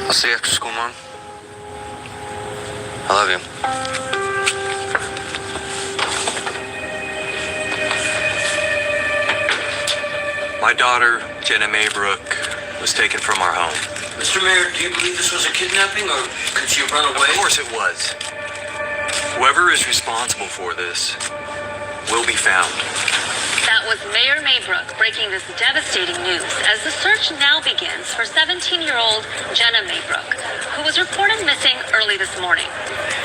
I'll see you after school, Mom. I love you. My daughter, Jenna Maybrook, was taken from our home. Mr. Mayor, do you believe this was a kidnapping, or could she have run away? Of course it was. Whoever is responsible for this will be found. That was Mayor Maybrook breaking this devastating news as the search now begins for 17-year-old Jenna Maybrook, who was reported missing early this morning.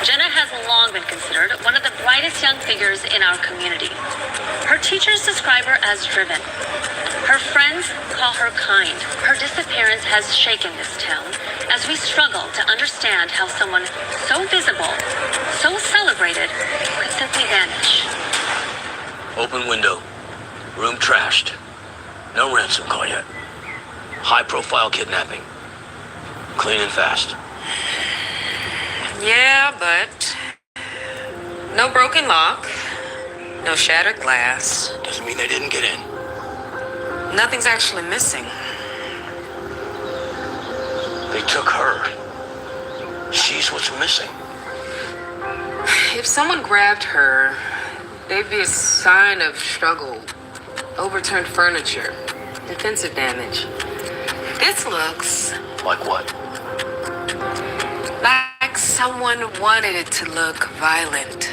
Jenna has long been considered one of the brightest young figures in our community. Her teachers describe her as driven. Her friends call her kind. Her disappearance has shaken this town as we struggle to understand how someone so visible, so celebrated, could simply vanish. Open window. Room trashed. No ransom call yet. High-profile kidnapping. Clean and fast. Yeah, but no broken lock, no shattered glass. Doesn't mean they didn't get in. Nothing's actually missing. They took her. She's what's missing. If someone grabbed her, there'd be a sign of struggle, overturned furniture, defensive damage. This looks Like what? like someone wanted it to look violent.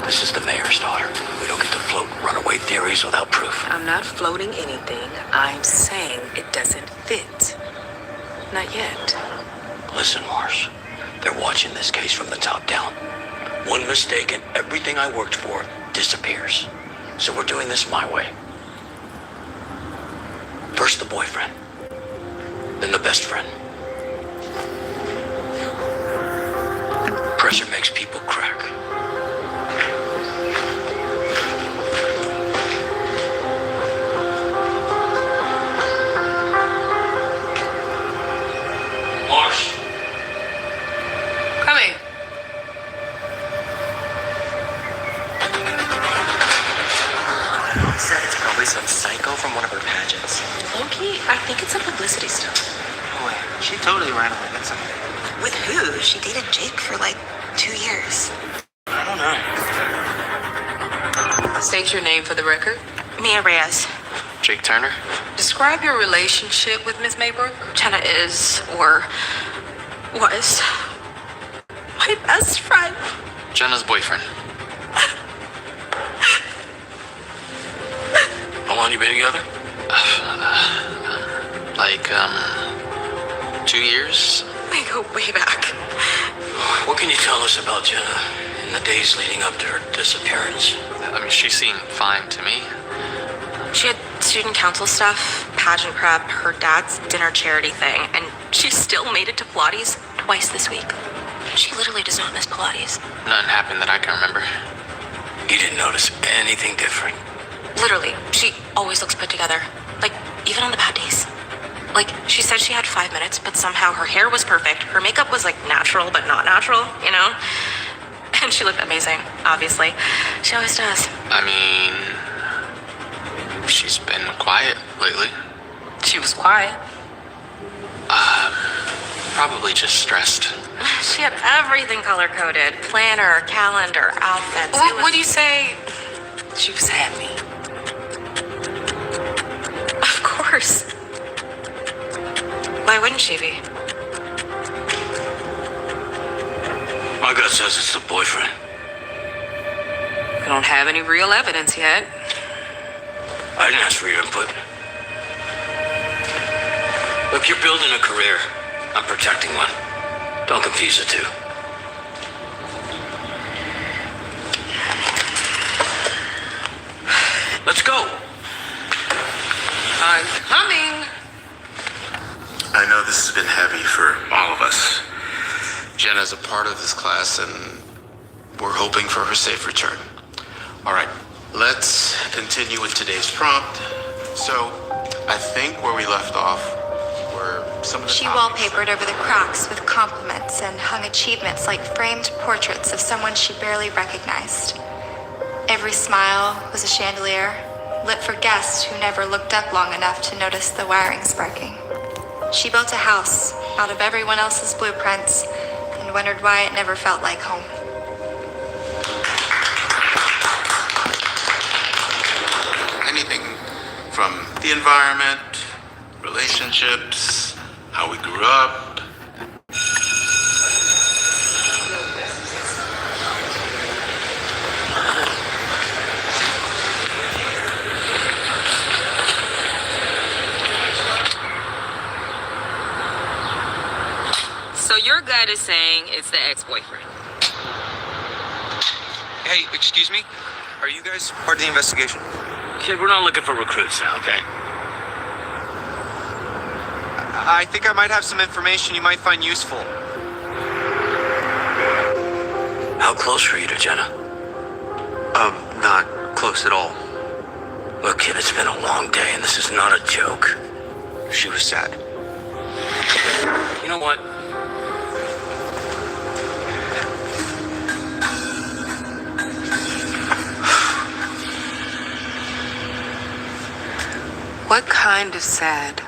This is the mayor's daughter. We don't get to float runaway theories without proof. I'm not floating anything. I'm saying it doesn't fit. Not yet. Listen, Mars. They're watching this case from the top down. One mistake and everything I worked for disappears. So we're doing this my way. First the boyfriend. Then the best friend. Pressure makes people crack. Mars. Come in. Said it's probably some psycho from one of her pageants. Loki, I think it's a publicity stunt. No way. She totally ran away with somebody. With who? She dated Jake for like 2 years. I don't know. State your name for the record. Mia Reyes. Jake Turner? Describe your relationship with Miss Maybrook. Jenna is, or was, my best friend. Jenna's boyfriend. How long you been together? Like, 2 years? We go way back. What can you tell us about Jenna in the days leading up to her disappearance? I mean, she seemed fine to me. She had student council stuff, pageant prep, her dad's dinner charity thing, and she still made it to Pilates twice this week. She literally does not miss Pilates. Nothing happened that I can remember. You didn't notice anything different? Literally, she always looks put together. Like, even on the bad days. Like, she said she had 5 minutes, but somehow her hair was perfect. Her makeup was, like, natural, but not natural, you know? And she looked amazing, obviously. She always does. I mean, she's been quiet lately. She was quiet. Probably just stressed. She had everything color-coded. Planner, calendar, outfits. What do you say? She was happy. Of course. Why wouldn't she be? My gut says it's the boyfriend. We don't have any real evidence yet. I didn't ask for your input. Look, you're building a career. I'm protecting one. Don't confuse the two. Let's go. I'm coming. I know this has been heavy for all of us. Jenna's a part of this class, and we're hoping for her safe return. All right, let's continue with today's prompt. So, I think where we left off were some of the She topics. wallpapered over the cracks with compliments and hung achievements like framed portraits of someone she barely recognized. Every smile was a chandelier, lit for guests who never looked up long enough to notice the wiring sparking. She built a house out of everyone else's blueprints and wondered why it never felt like home. Anything from the environment, relationships, how we grew up. So your gut is saying it's the ex-boyfriend. Hey, excuse me? Are you guys part of the investigation? Kid, we're not looking for recruits now, okay? I think I might have some information you might find useful. How close were you to Jenna? Not close at all. Look, kid, it's been a long day, and this is not a joke. She was sad. You know what? What kind of sad?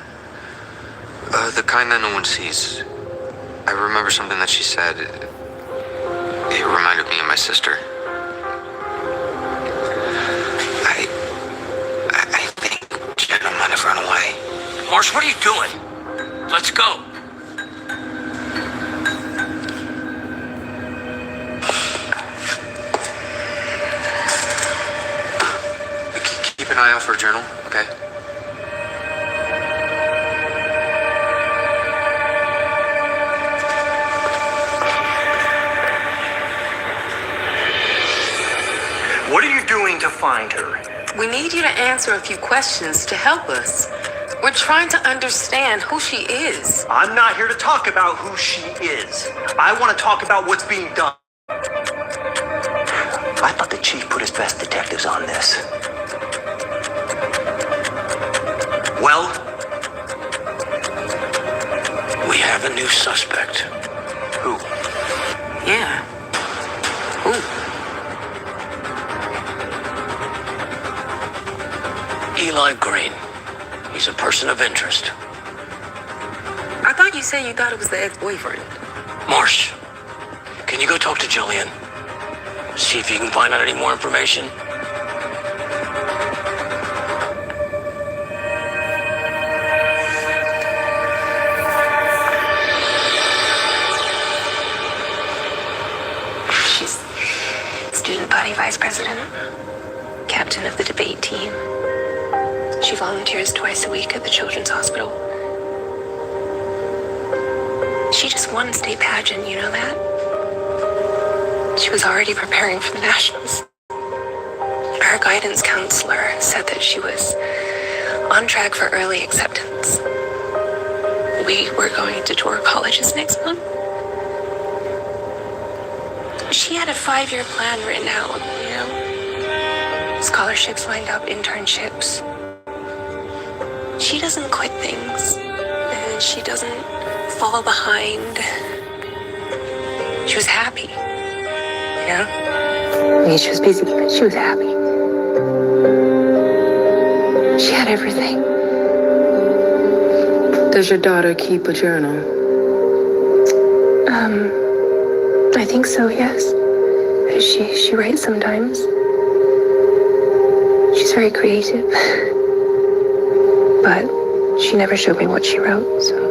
The kind that no one sees. I remember something that she said. It reminded me of my sister. I think Jenna might have run away. Marsh, what are you doing? Let's go. Keep an eye out for a journal, okay? What are you doing to find her? We need you to answer a few questions to help us. We're trying to understand who she is. I'm not here to talk about who she is. I want to talk about what's being done. I thought the chief put his best detectives on this. Well, We have a new suspect. who? Yeah. Who? Eli Green. He's a person of interest. I thought you said you thought it was the ex-boyfriend. Marsh, can you go talk to Jillian? See if you can find out any more information? She's student body vice president, captain of the debate team. She volunteers twice a week at the children's hospital. She just won a state pageant, you know that? She was already preparing for the nationals. Our guidance counselor said that she was on track for early acceptance. We were going to tour colleges next month. She had a 5-year plan written out, you know? Scholarships lined up, internships. She doesn't quit things, and she doesn't fall behind. She was happy, you know? I mean, she was busy, but she was happy. She had everything. Does your daughter keep a journal? I think so, yes. She writes sometimes. She's very creative. But she never showed me what she wrote, so.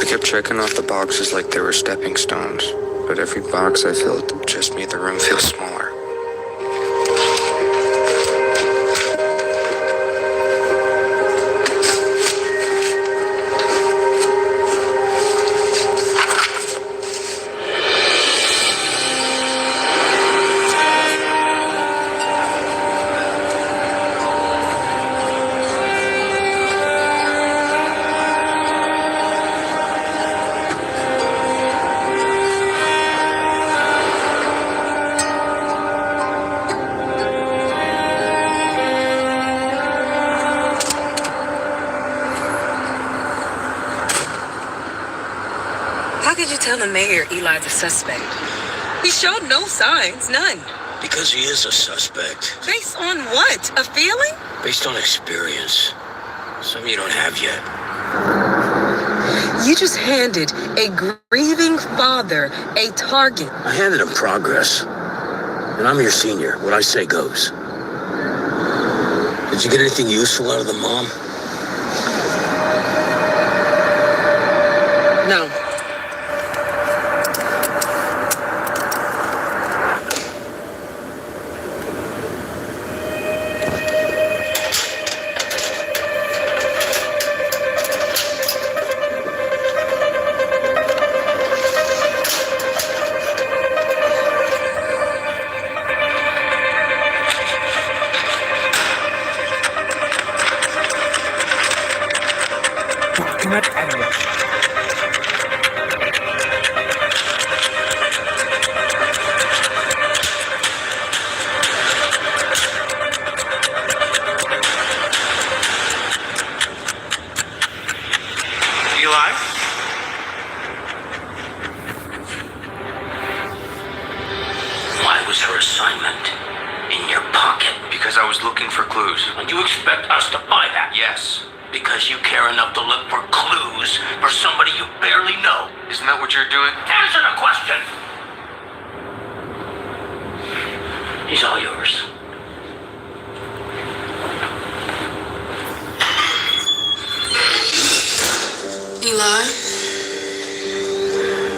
kept checking off the boxes like they were stepping stones, but every box I filled just made the room feel smaller. Tell the mayor Eli's a suspect. He showed no signs, none. Because he is a suspect. Based on what? A feeling? Based on experience. Some you don't have yet. You just handed a grieving father a target. I handed him progress. And I'm your senior. What I say goes. Did you get anything useful out of the mom? No.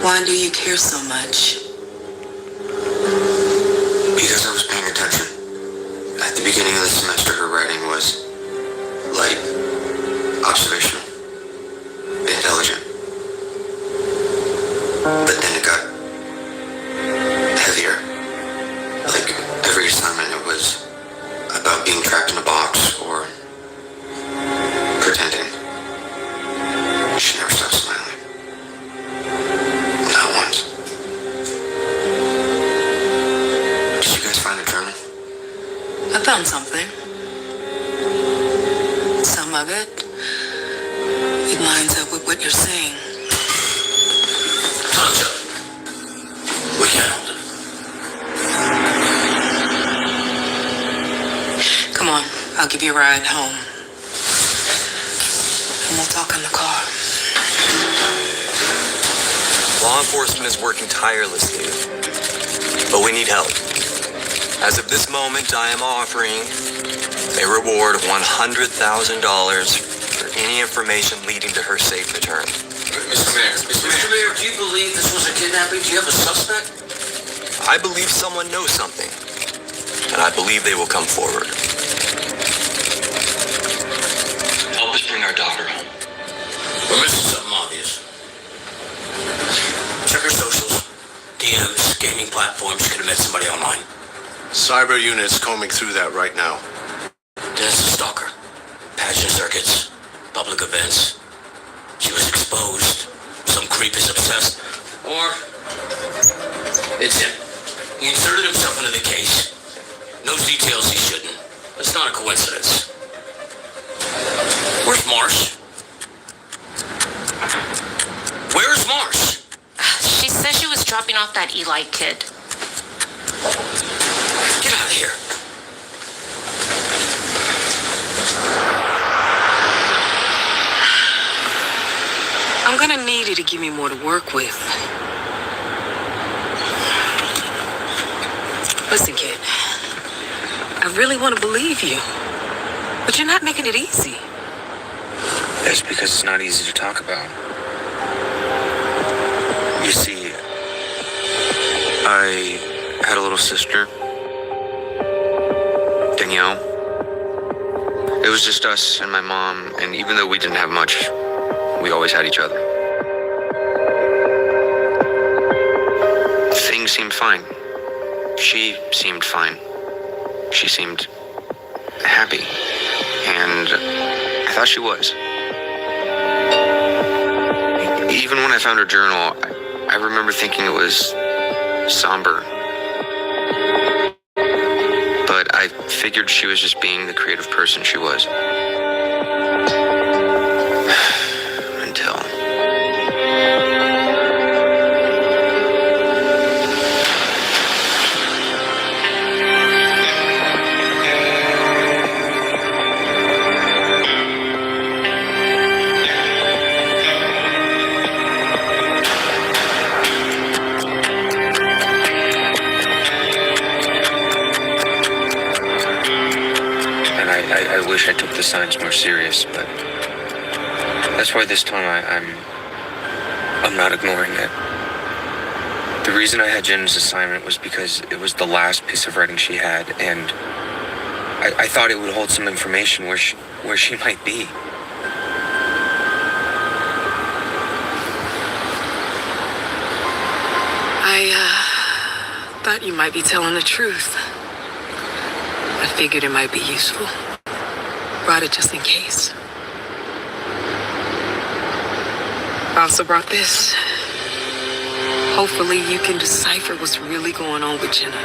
Why do you care so much? Because I was paying attention. At the beginning of the semester, her writing was light, observational, intelligent. But then it got heavier. Like every assignment, it was about being trapped in a box or pretending. She never stopped smiling. Not once. Did you guys find a journal? I found something. Some of it lines up with what you're saying. Time's up. We can't hold it. Come on, I'll give you a ride home. And we'll talk in the car. Law enforcement is working tirelessly, but we need help. As of this moment, I am offering a reward of $100,000 for any information leading to her safe return. Mr. Mayor, do you believe this was a kidnapping? Do you have a suspect? I believe someone knows something, and I believe they will come forward. Help us bring our daughter home. We're missing something obvious. Check her socials, DMs, gaming platforms. You could have met somebody online. Cyber units combing through that right now. There's a stalker. Passion circuits, public events. She was exposed. Some creep is obsessed. Or it's him. He inserted himself into the case. Knows details he shouldn't. It's not a coincidence. Where's Marsh? Where's Marsh? She said she was dropping off that Eli kid. Get out of here. I'm gonna need you to give me more to work with. Listen, kid. I really want to believe you. But you're not making it easy. That's because it's not easy to talk about. You see, I had a little sister, Danielle. It was just us and my mom, and even though we didn't have much, we always had each other. Things seemed fine. She seemed fine. She seemed happy, and I thought she was. Even when I found her journal, I remember thinking it was somber. But I figured she was just being the creative person she was. Until... I wish I took the signs more serious, but that's why this time I'm not ignoring it. The reason I had Jen's assignment was because it was the last piece of writing she had, and I thought it would hold some information where she might be. I thought you might be telling the truth. I figured it might be useful. Brought it just in case. I also brought this. Hopefully you can decipher what's really going on with Jenna.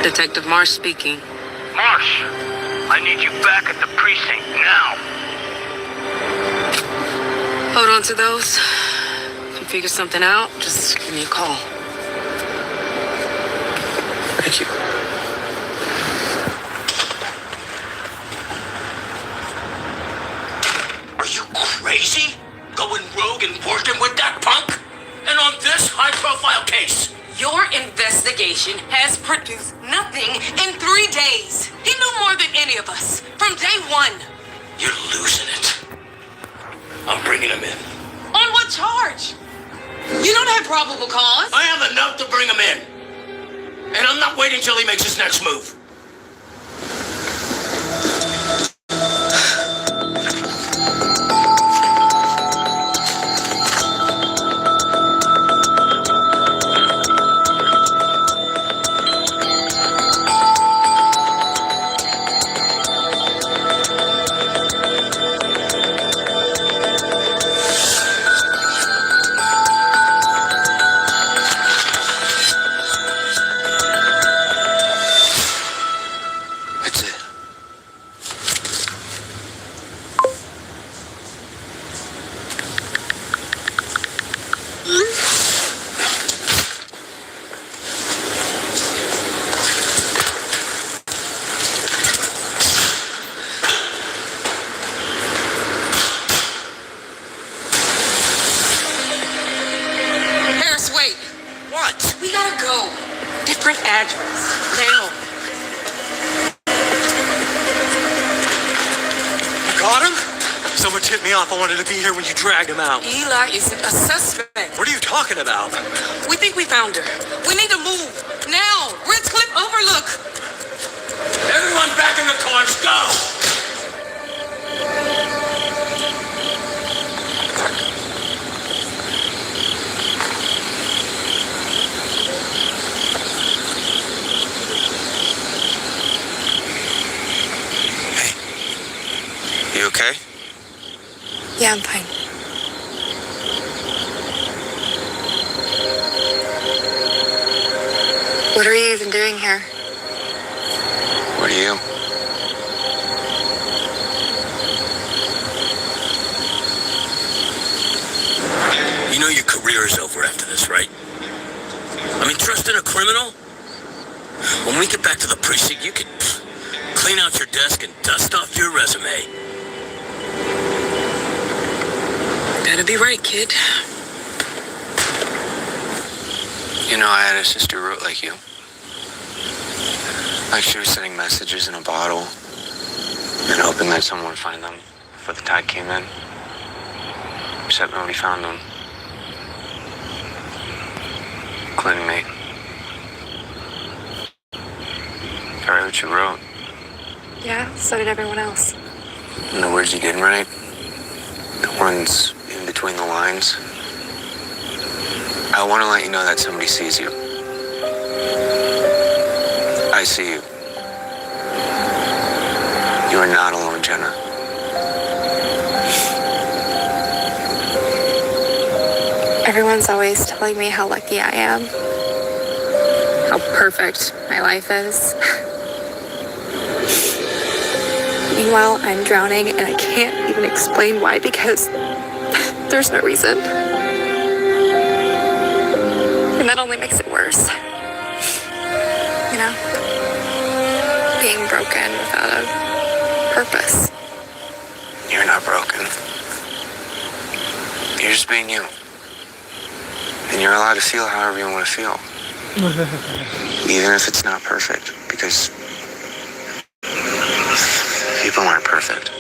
Detective Marsh speaking. Marsh, I need you back at the precinct now. Hold on to those. If you figure something out, just give me a call. Thank you. Are you crazy? Going rogue and working with that punk? And on this high-profile case? Your investigation has produced nothing in 3 days. He knew more than any of us from day one. You're losing it. I'm bringing him in. On what charge? You don't have probable cause. I have enough to bring him in. And I'm not waiting till he makes his next move. I wanted to be here when you dragged him out. Eli isn't a suspect. What are you talking about? We think we found her. We need to move. Now! Ridge Cliff Overlook! Everyone back in the cars, go! Hey. You okay? Yeah, I'm fine. What are you even doing here? What are you? You know your career is over after this, right? I mean, trusting a criminal? When we get back to the precinct, you can clean out your desk and dust off your resume. Gotta be right, kid. You know, I had a sister who wrote like you. Like she was sending messages in a bottle. And hoping that someone would find them before the tide came in. Except nobody found them. Including me. I read what you wrote. Yeah, so did everyone else. And the words you didn't write, the ones in between the lines, I want to let you know that somebody sees you. I see you. You are not alone, Jenna. Everyone's always telling me how lucky I am. How perfect my life is. Meanwhile, I'm drowning and I can't even explain why because there's no reason. And that only makes it worse. You know? Being broken without a purpose. You're not broken. You're just being you. And you're allowed to feel however you want to feel. Even if it's not perfect, because people aren't perfect.